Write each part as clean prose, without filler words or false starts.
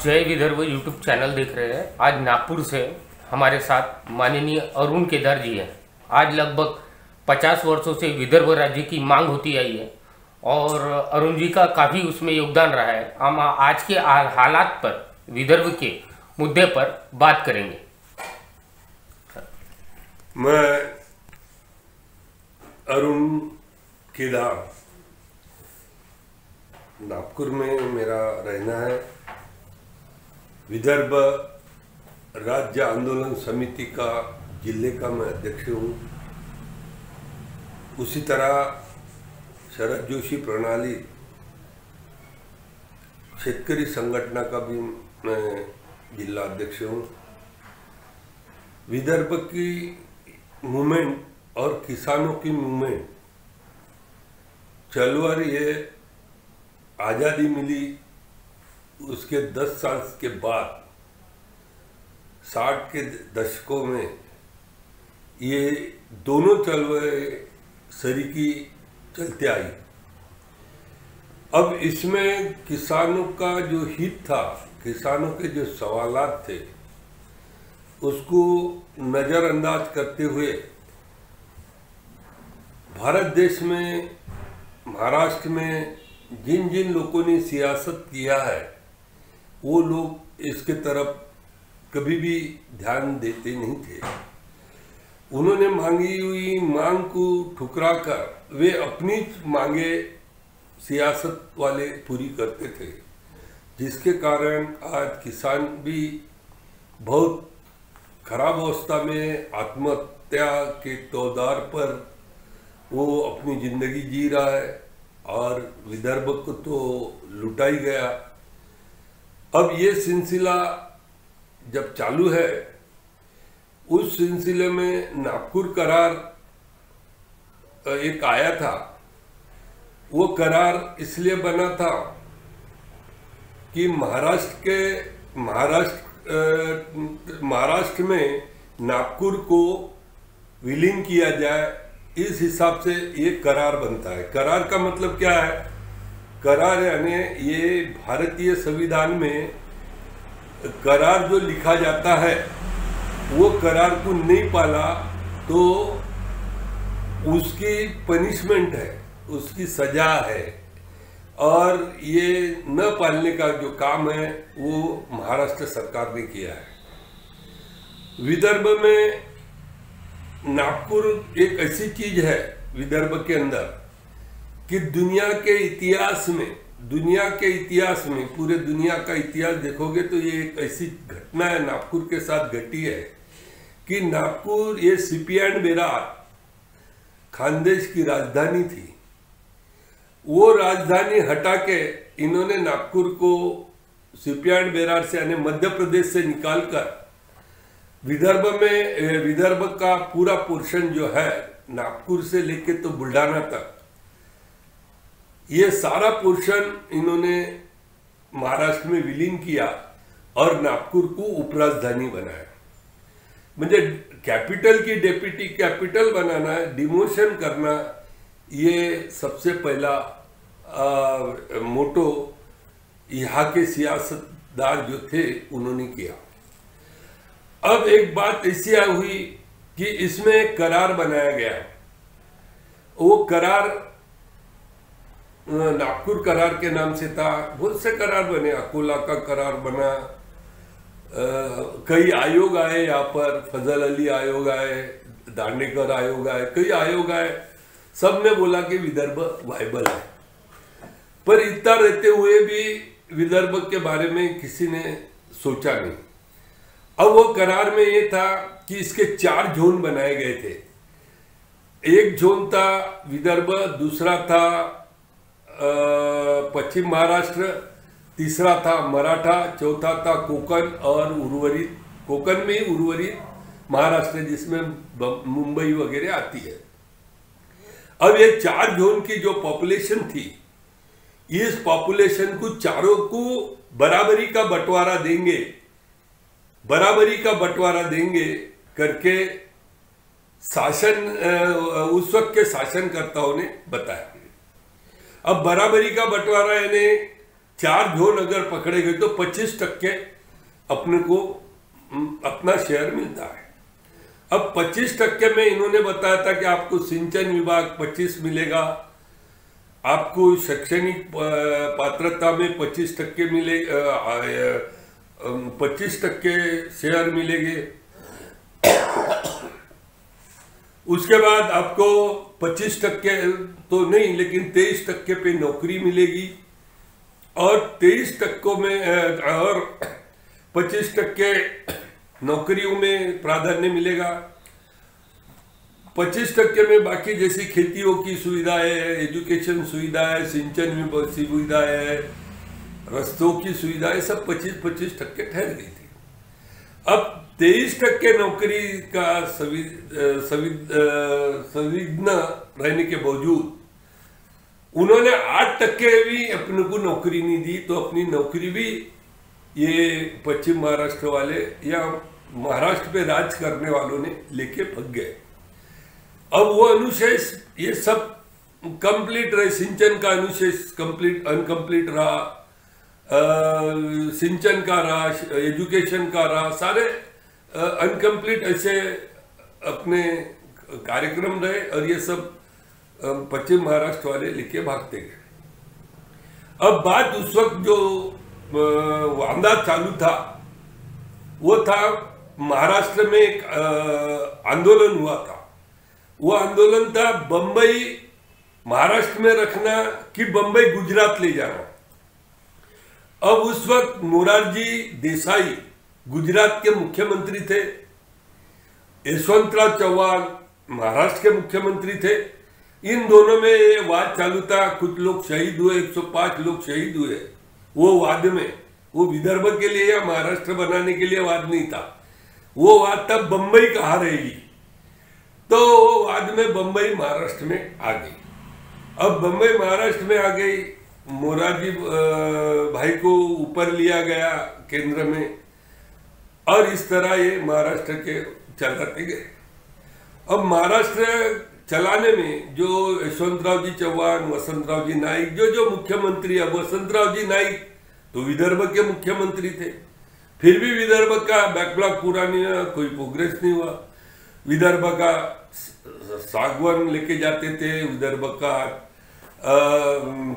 जय Vidarbha YouTube channel देख रहे हैं। आज नागपुर से हमारे साथ माननीय अरुण केदार जी हैं। आज लगभग 50 वर्षों से विदर्भ राज्य की मांग होती आई है और अरुण जी का काफ़ी उसमें योगदान रहा है। हम आज के हालात पर, विदर्भ के मुद्दे पर बात करेंगे। मैं अरुण केदार, नागपुर में मेरा रहना है। विदर्भ राज्य आंदोलन समिति का जिले का मैं अध्यक्ष हूँ। उसी तरह शरद जोशी प्रणाली शेतकरी संगठन का भी मैं जिला अध्यक्ष हूँ। विदर्भ की मूवमेंट और किसानों की मूवमेंट चल रही है। आज़ादी मिली उसके 10 साल के बाद 60 के दशकों में ये दोनों चलवलें सरीकी चलते आई। अब इसमें किसानों का जो हित था, किसानों के जो सवालात थे, उसको नज़रअंदाज करते हुए भारत देश में, महाराष्ट्र में जिन जिन लोगों ने सियासत किया है, वो लोग इसके तरफ कभी भी ध्यान देते नहीं थे। उन्होंने मांगी हुई मांग को ठुकरा कर वे अपनी मांगे सियासत वाले पूरी करते थे, जिसके कारण आज किसान भी बहुत खराब अवस्था में आत्महत्या के तौर पर वो अपनी जिंदगी जी रहा है और विदर्भ को तो लुटा ही गया। अब ये सिलसिला जब चालू है, उस सिलसिले में नागपुर करार एक आया था। वो करार इसलिए बना था कि महाराष्ट्र में नागपुर को विलीन किया जाए, इस हिसाब से ये करार बनता है। करार का मतलब क्या है? करार यानी ये भारतीय संविधान में करार जो लिखा जाता है, वो करार को नहीं पाला तो उसकी पनिशमेंट है, उसकी सजा है। और ये न पालने का जो काम है वो महाराष्ट्र सरकार ने किया है। विदर्भ में नागपुर एक ऐसी चीज है विदर्भ के अंदर कि दुनिया के इतिहास में पूरे दुनिया का इतिहास देखोगे तो ये एक ऐसी घटना है नागपुर के साथ घटी है कि नागपुर ये सीपी एंड बेरार खानदेश की राजधानी थी। वो राजधानी हटा के इन्होंने नागपुर को सीपी एंड बेरार से यानी मध्य प्रदेश से निकालकर विदर्भ का पूरा पोर्शन जो है, नागपुर से लेके तो बुल्ढाना तक, ये सारा पोर्शन इन्होंने महाराष्ट्र में विलीन किया और नागपुर को उपराजधानी बनाया। म्हणजे कैपिटल की डेप्यूटी कैपिटल बनाना, डिमोशन करना, ये सबसे पहला मोटो यहाँ के सियासतदार जो थे उन्होंने किया। अब एक बात ऐसी हुई कि इसमें करार बनाया गया। वो करार नागपुर करार के नाम से था। बहुत से करार बने, अकोला का करार बना, कई आयोग आए यहाँ पर, फजल अली आयोग आए, दांडेकर आयोग आए, कई आयोग आए। सब ने बोला कि विदर्भ वायबल है, पर इतना रहते हुए भी विदर्भ के बारे में किसी ने सोचा नहीं। अब वो करार में ये था कि इसके 4 जोन बनाए गए थे। एक जोन था विदर्भ, दूसरा था पश्चिम महाराष्ट्र, तीसरा था मराठा, चौथा था कोकण और उर्वरित, कोकण में उर्वरित महाराष्ट्र जिसमें मुंबई वगैरह आती है। अब ये 4 जोन की जो पॉपुलेशन थी, इस पॉपुलेशन को चारों को बराबरी का बंटवारा देंगे करके उस वक्त के शासनकर्ताओं ने बताया। अब बराबरी का बंटवारा यानी 4 जोन अगर पकड़े गए तो 25% अपने को अपना शेयर मिलता है। अब 25% में इन्होंने बताया था कि आपको सिंचन विभाग 25 मिलेगा, आपको शैक्षणिक पात्रता में 25% मिले, 25% शेयर मिलेंगे। उसके बाद आपको 25% तो नहीं लेकिन 23% पे नौकरी मिलेगी और 23% में और 25% नौकरियों में प्राधान्य मिलेगा। 25% में बाकी जैसी खेतियों की सुविधाएं, एजुकेशन सुविधाएं, सिंचन सुविधाएं, रस्तों की सुविधाएं सब 25% ठहर गई थी। अब 23% नौकरी का संविघ्न रहने के बावजूद उन्होंने 8% भी अपने को नौकरी नहीं दी, तो अपनी नौकरी भी ये पश्चिम महाराष्ट्र वाले या महाराष्ट्र पे राज करने वालों ने लेके भग गए। अब वो अनुशेष ये सब कंप्लीट रहे, सिंचन का अनुशेष कंप्लीट अनकंप्लीट रहा, सिंचन का रहा, एजुकेशन का रहा, सारे अनकंप्लीट ऐसे अपने कार्यक्रम रहे और ये सब पश्चिम महाराष्ट्र वाले लेके भागते गए। अब बात उस वक्त जो वांदा चालू था वो था महाराष्ट्र में एक आंदोलन हुआ था। वो आंदोलन था बंबई महाराष्ट्र में रखना कि बंबई गुजरात ले जाना। अब उस वक्त मोरारजी देसाई गुजरात के मुख्यमंत्री थे, यशवंतराव चौहान महाराष्ट्र के मुख्यमंत्री थे। इन दोनों में ये वाद चालू था, कुछ लोग शहीद हुए, 105 लोग शहीद हुए। वो वाद में वो विदर्भ के लिए या महाराष्ट्र बनाने के लिए वाद नहीं था, वो वाद था बंबई कहाँ रहेगी। तो वो वाद में बंबई महाराष्ट्र में आ गई। अब बंबई महाराष्ट्र में आ गई, मोरारजी भाई को ऊपर लिया गया केंद्र में और इस तरह ये महाराष्ट्र के चलाते गए। अब महाराष्ट्र चलाने में जो यशवंतराव जी चौहान, वसंतराव जी नाईक, जो मुख्यमंत्री, अब वसंतराव जी नाईक तो विदर्भ के मुख्यमंत्री थे, फिर भी विदर्भ का बैकलॉग पूरा नहीं हुआ, कोई प्रोग्रेस नहीं हुआ। विदर्भ का सागवान लेके जाते थे, विदर्भ का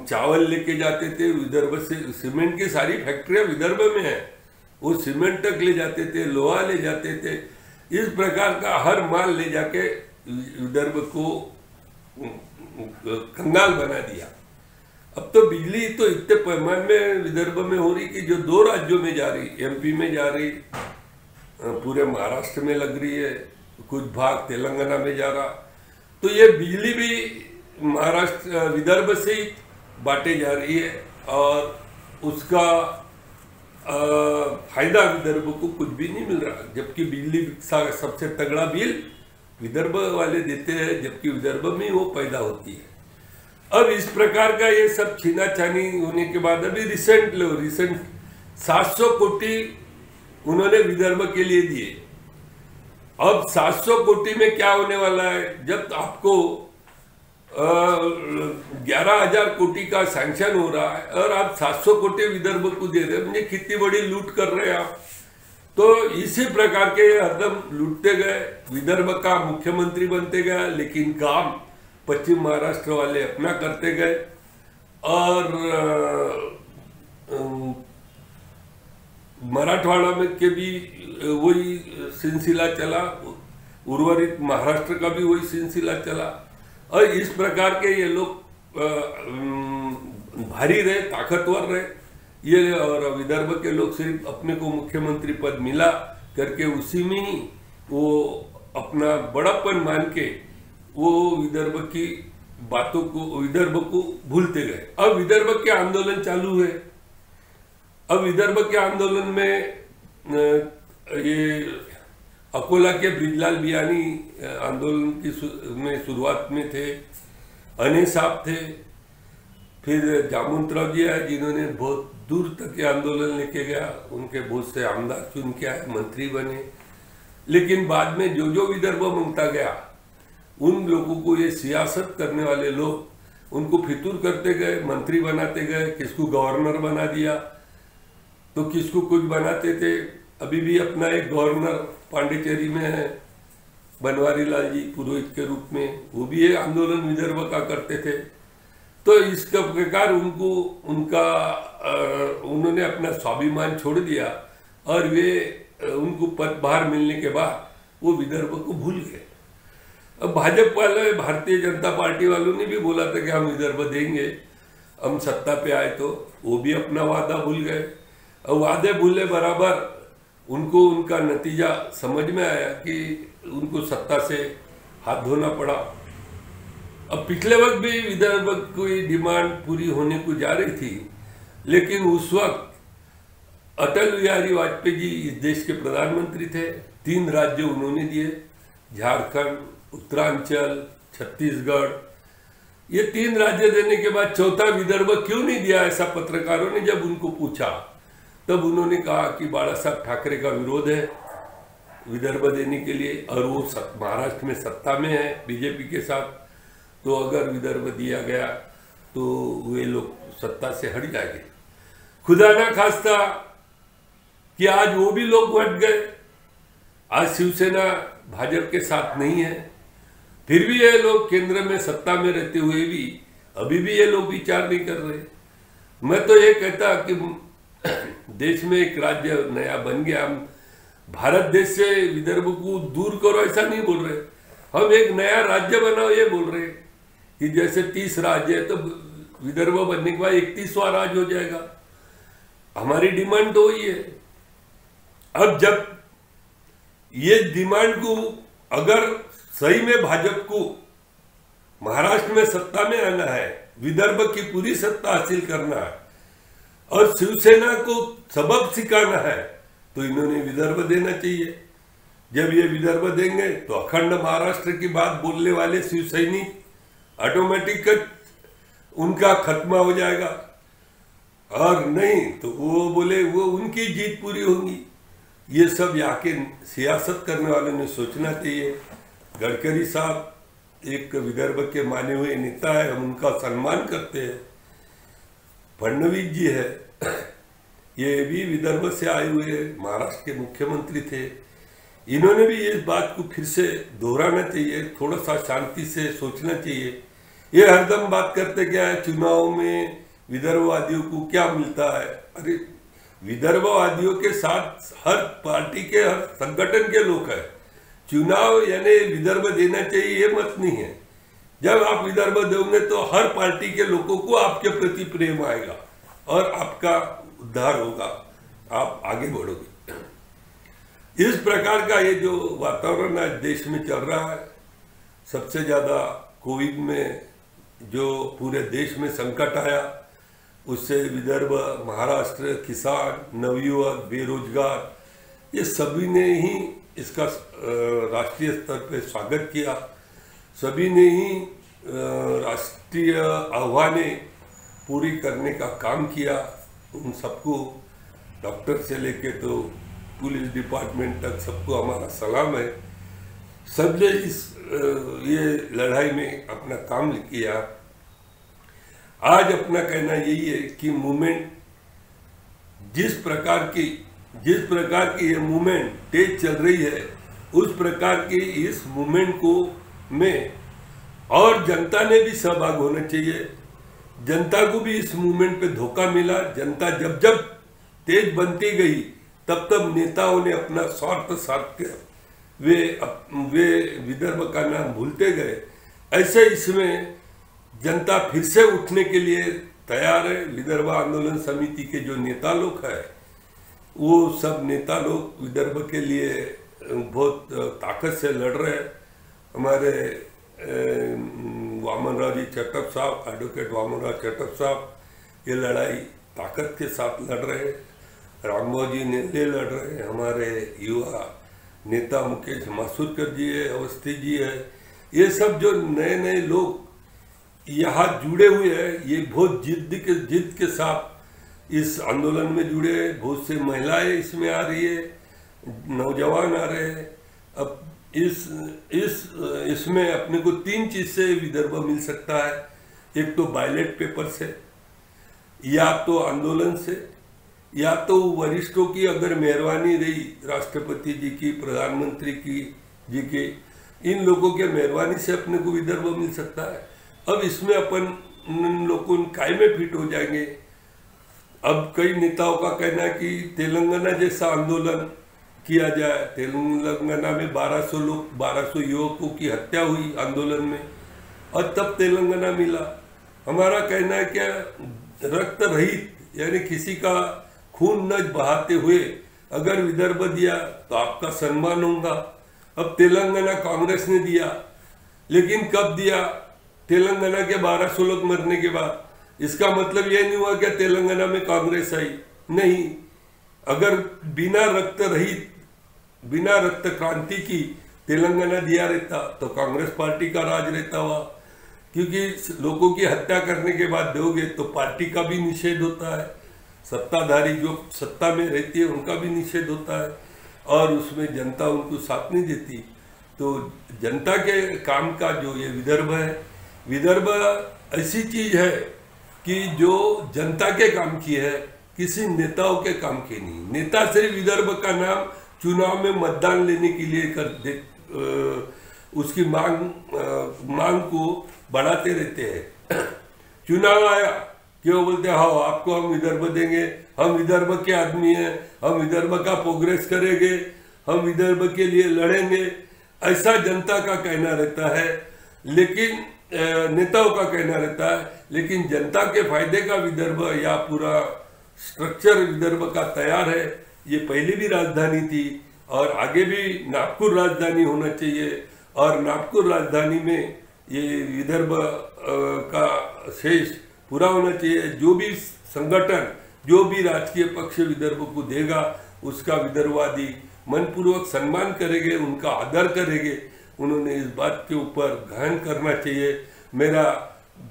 चावल लेके जाते थे, विदर्भ से सीमेंट की सारी फैक्ट्रियां विदर्भ में है, वो सीमेंट तक ले जाते थे, लोहा ले जाते थे। इस प्रकार का हर माल ले जाके विदर्भ को कंगाल बना दिया। अब तो बिजली तो इतने पैमाने में विदर्भ में हो रही कि जो 2 राज्यों में जा रही, एमपी में जा रही, पूरे महाराष्ट्र में लग रही है, कुछ भाग तेलंगाना में जा रहा। तो ये बिजली भी महाराष्ट्र विदर्भ से ही बांटे जा रही है और उसका फायदा विदर्भ को कुछ भी नहीं मिल रहा, जबकि बिजली का सबसे तगड़ा बिल विदर्भ वाले देते हैं, जबकि विदर्भ में वो पैदा होती है। अब इस प्रकार का ये सब छीनाछानी होने के बाद अभी रिसेंट 700 कोटी उन्होंने विदर्भ के लिए दिए। अब 700 कोटी में क्या होने वाला है, जब आपको 11,000 कोटी का सैंक्शन हो रहा है और आप 700 कोटी विदर्भ को दे रहे हैं, मुझे कितनी बड़ी लूट कर रहे हैं आप। तो इसी प्रकार के हरदम लूटते गए, विदर्भ का मुख्यमंत्री बनते गए, लेकिन काम पश्चिम महाराष्ट्र वाले अपना करते गए और मराठवाड़ा में के भी वही सिलसिला चला, उर्वरित महाराष्ट्र का भी वही सिलसिला चला और इस प्रकार के ये लोग भारी रहे, ताकतवर रहे ये, और विदर्भ के लोग सिर्फ अपने को मुख्यमंत्री पद मिला करके उसी में ही वो अपना बड़ापन मान के वो विदर्भ की बातों को, विदर्भ को भूलते गए। अब विदर्भ के आंदोलन चालू है। अब विदर्भ के आंदोलन में ये अकोला के ब्रिजलाल बियानी आंदोलन की में शुरुआत में थे, अने साहब थे, फिर जामुनराव जी आए जिन्होंने बहुत दूर तक ये आंदोलन लेके गया, उनके बहुत से आमदार चुन के आए, मंत्री बने। लेकिन बाद में जो विदर्भ मांगता गया उन लोगों को ये सियासत करने वाले लोग उनको फितूर करते गए, मंत्री बनाते गए, किसको गवर्नर बना दिया तो किसको कुछ बनाते थे। अभी भी अपना एक गवर्नर पांडिचेरी में है, बनवारी लाल जी पुरोहित के रूप में, वो भी एक आंदोलन विदर्भ का करते थे। तो इसका प्रकार उन्होंने अपना स्वाभिमान छोड़ दिया और वे उनको पदभार मिलने के बाद वो विदर्भ को भूल गए। अब भाजपा वाले, भारतीय जनता पार्टी वालों ने भी बोला था कि हम विदर्भ देंगे, हम सत्ता पे आए, तो वो भी अपना वादा भूल गए। और वादे भूले बराबर उनको उनका नतीजा समझ में आया कि उनको सत्ता से हाथ धोना पड़ा। अब पिछले वक्त भी विदर्भ की डिमांड पूरी होने को जा रही थी, लेकिन उस वक्त अटल बिहारी वाजपेयी जी इस देश के प्रधानमंत्री थे। 3 राज्य उन्होंने दिए, झारखंड, उत्तरांचल, छत्तीसगढ़। ये 3 राज्य देने के बाद चौथा विदर्भ क्यों नहीं दिया, ऐसा पत्रकारों ने जब उनको पूछा, तब उन्होंने कहा कि बाला साहब ठाकरे का विरोध है विदर्भ देने के लिए, और वो महाराष्ट्र में सत्ता में है बीजेपी के साथ, तो अगर विदर्भ दिया गया तो वे लोग सत्ता से हट जाएंगे। खुदा ना खास्ता कि आज वो भी लोग हट गए, आज शिवसेना भाजपा के साथ नहीं है, फिर भी ये लोग केंद्र में सत्ता में रहते हुए भी अभी भी ये लोग विचार नहीं कर रहे। मैं तो ये कहता कि देश में एक राज्य नया बन गया, हम भारत देश से विदर्भ को दूर करो ऐसा नहीं बोल रहे, हम एक नया राज्य बनाओ ये बोल रहे कि जैसे 30 राज्य है तो विदर्भ बनने के बाद 31वां राज्य हो जाएगा। हमारी डिमांड तो वही है। अब जब ये डिमांड को अगर सही में भाजपा को महाराष्ट्र में सत्ता में आना है, विदर्भ की पूरी सत्ता हासिल करना है और शिवसेना को सबक सिखाना है, तो इन्होंने विदर्भ देना चाहिए। जब ये विदर्भ देंगे तो अखंड महाराष्ट्र की बात बोलने वाले शिवसैनिक ऑटोमेटिक उनका खत्मा हो जाएगा, और नहीं तो वो बोले वो उनकी जीत पूरी होगी। ये सब यहाँ के सियासत करने वालों ने सोचना चाहिए। गडकरी साहब एक विदर्भ के माने हुए नेता है, हम उनका सम्मान करते हैं। फडणवीस जी है, ये भी विदर्भ से आए हुए महाराष्ट्र के मुख्यमंत्री थे, इन्होंने भी इस बात को फिर से दोहराना चाहिए, थोड़ा सा शांति से सोचना चाहिए। ये हरदम बात करते क्या है चुनाव में विदर्भवादियों को क्या मिलता है, अरे विदर्भवादियों के साथ हर पार्टी के, हर संगठन के लोग हैं। चुनाव यानी विदर्भ देना चाहिए ये मत नहीं है। जब आप विदर्भ दोगे तो हर पार्टी के लोगों को आपके प्रति प्रेम आएगा और आपका उद्धार होगा, आप आगे बढ़ोगे। इस प्रकार का ये जो वातावरण आज देश में चल रहा है, सबसे ज्यादा कोविड में जो पूरे देश में संकट आया, उससे विदर्भ, महाराष्ट्र, किसान, नवयुवक, बेरोजगार, ये सभी ने ही इसका राष्ट्रीय स्तर पे स्वागत किया। सभी ने ही राष्ट्रीय आह्वानें पूरी करने का काम किया। उन सबको, डॉक्टर से लेके तो पुलिस डिपार्टमेंट तक, सबको हमारा सलाम है। सबने इस ये लड़ाई में अपना काम किया। आज अपना कहना यही है कि मूवमेंट जिस प्रकार की ये मूवमेंट तेज चल रही है, उस प्रकार की इस मूवमेंट को में और जनता ने भी सहभाग होना चाहिए। जनता को भी इस मूवमेंट पे धोखा मिला। जनता जब जब तेज बनती गई, तब तब नेताओं ने अपना स्वार्थ साध के वे विदर्भ का नाम भूलते गए। ऐसे इसमें जनता फिर से उठने के लिए तैयार है। विदर्भ आंदोलन समिति के जो नेता लोग हैं, वो सब नेता लोग विदर्भ के लिए बहुत ताकत से लड़ रहे हैं। हमारे वामनराव जी चटप साहब, एडवोकेट वामनराव चटप साहब, ये लड़ाई ताकत के साथ लड़ रहे हैं। रामबाबू जी ने लड़ रहे हैं। हमारे युवा नेता मुकेश मासूरकर जी है, अवस्थी जी है, ये सब जो नए नए लोग यहाँ जुड़े हुए हैं, ये बहुत जिद के साथ इस आंदोलन में जुड़े हैं। बहुत से महिलाएं इसमें आ रही है, नौजवान आ रहे हैं। अब इसमें अपने को 3 चीज से विदर्भ मिल सकता है। एक तो बैलेट पेपर से, या तो आंदोलन से, या तो वरिष्ठों की अगर मेहरबानी रही, राष्ट्रपति जी की, प्रधानमंत्री की जी की, इन लोगों के मेहरबानी से अपने को विदर्भ मिल सकता है। अब इसमें अपन लोगों काय में फिट हो जाएंगे। अब कई नेताओं का कहना है कि तेलंगाना जैसा आंदोलन किया जाए। तेलंगाना में 1200 युवकों की हत्या हुई आंदोलन में, और तब तेलंगाना मिला। हमारा कहना है क्या, रक्त रहित यानी किसी का खून न बहाते हुए अगर विदर्भ दिया तो आपका सम्मान होगा। अब तेलंगाना कांग्रेस ने दिया, लेकिन कब दिया? तेलंगाना के 1200 लोग मरने के बाद। इसका मतलब यह नहीं हुआ कि तेलंगाना में कांग्रेस आई, नहीं। अगर बिना रक्त रहित, बिना रक्त क्रांति की तेलंगाना दिया रहता तो कांग्रेस पार्टी का राज रहता हुआ, क्योंकि लोगों की हत्या करने के बाद दोगे तो पार्टी का भी निषेध होता है, सत्ताधारी जो सत्ता में रहती है उनका भी निषेध होता है, और उसमें जनता उनको साथ नहीं देती। तो जनता के काम का जो ये विदर्भ है, विदर्भ ऐसी चीज है कि जो जनता के काम की है, किसी नेताओं के काम की नहीं। नेता सिर्फ विदर्भ का नाम चुनाव में मतदान लेने के लिए कर दे, उसकी मांग को बढ़ाते रहते हैं। चुनाव आया क्यों बोलते हैं, हाँ आपको हम विदर्भ देंगे, हम विदर्भ के आदमी हैं, हम विदर्भ का प्रोग्रेस करेंगे, हम विदर्भ के लिए लड़ेंगे, ऐसा जनता का कहना रहता है, लेकिन नेताओं का कहना रहता है। लेकिन जनता के फायदे का विदर्भ या पूरा स्ट्रक्चर विदर्भ का तैयार है। ये पहले भी राजधानी थी और आगे भी नागपुर राजधानी होना चाहिए, और नागपुर राजधानी में ये विदर्भ का शेष पूरा होना चाहिए। जो भी संगठन, जो भी राजकीय पक्ष विदर्भ को देगा, उसका विदर्भवादी मनपूर्वक सम्मान करेंगे, उनका आदर करेंगे। उन्होंने इस बात के ऊपर गहन करना चाहिए। मेरा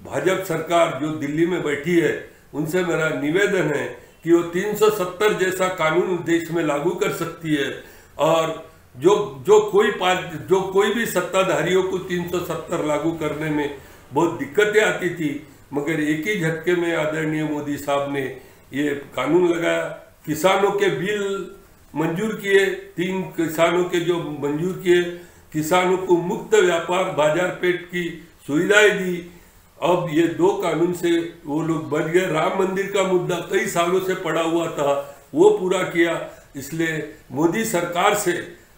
भाजपा सरकार जो दिल्ली में बैठी है, उनसे मेरा निवेदन है कि वो 370 जैसा कानून देश में लागू कर सकती है, और जो कोई भी सत्ताधारियों को 370 लागू करने में बहुत दिक्कतें आती थी, मगर एक ही झटके में आदरणीय मोदी साहब ने ये कानून लगाया। किसानों के बिल मंजूर किए, 3 किसानों के जो मंजूर किए, किसानों को मुक्त व्यापार बाजार पेट की सुविधाएं दी। अब ये 2 कानून से वो लोग बच गए। राम मंदिर का मुद्दा कई सालों से पड़ा हुआ था, वो पूरा किया। इसलिए मोदी सरकार से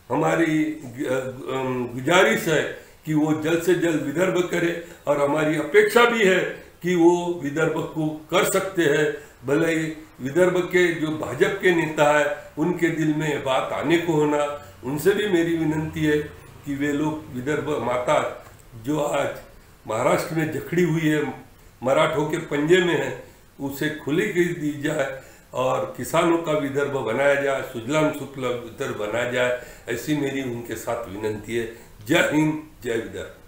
हमारी गुजारिश है कि वो जल्द से जल्द विदर्भ करे, और हमारी अपेक्षा भी है कि वो विदर्भ को कर सकते हैं। भले ही विदर्भ के जो भाजपा के नेता है, उनके दिल में बात आने को होना। उनसे भी मेरी विनती है कि वे लोग विदर्भ माता जो आज महाराष्ट्र में जकड़ी हुई है, मराठों के पंजे में है, उसे खुली दी जाए, और किसानों का विदर्भ बनाया जाए, सुजलाम सुफलाम विदर्भ बनाया जाए। ऐसी मेरी उनके साथ विनती है। जय हिंद, जय विदर्भ।